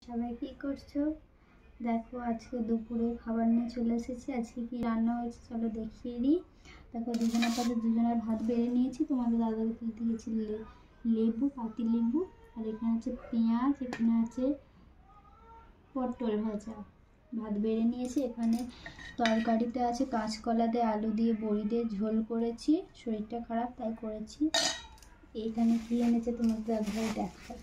সবাই কি করছো? দেখো আজকে দুপুরে খাবার নিয়ে চলে এসেছি। আজকে কি রান্না হয়েছে চলো দেখিয়ে দিই। দেখো দুজনের পাতে দুজনের ভাত বেড়ে নিয়েছি। তোমাদের দাদাকে তুলতে গেছি লেবু, পাতি লেবু, আর এখানে আছে পেঁয়াজ, এখানে আছে পটল ভাজা। ভাত বেড়ে নিয়েছি। এখানে তরকারিতে আছে কাঁচকলা দিয়ে আলু দিয়ে বড়ি দিয়ে ঝোল করেছি, শরীরটা খারাপ তাই করেছি। এইখানে কি এনেছে তোমাদের দাদাভাই দেখায়।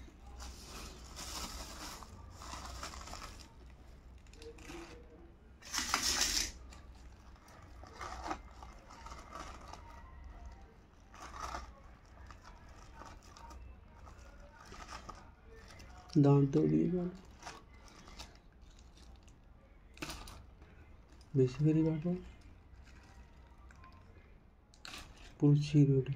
দাঁতও দিয়ে গেল বেশি করে কাটো, পুরো ছিঁড়ে ওঠে।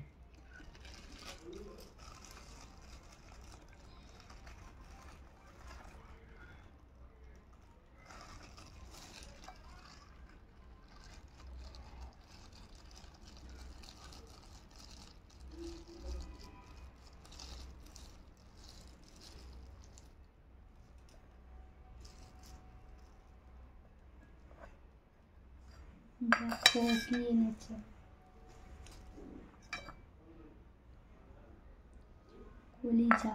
দেখো কি এনেছে, কলিজা।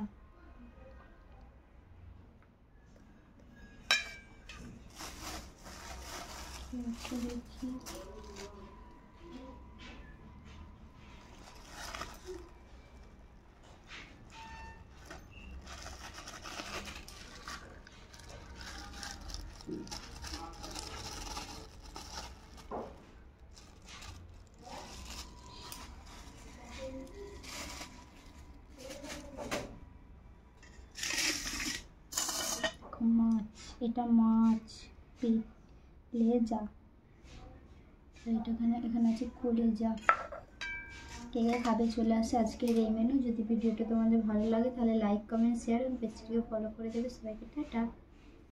দেখি মাছ, এটা মাছ লেজা, এখানে আছে কলিজা। কে কে খাবে চলে আসে আজকের এই মেনু। যদি ভিডিওটা তোমাদের ভালো লাগে তাহলে লাইক, কমেন্ট, শেয়ার এবং পেজটিকে ফলো করে দেবে। সবাইকে টাটা।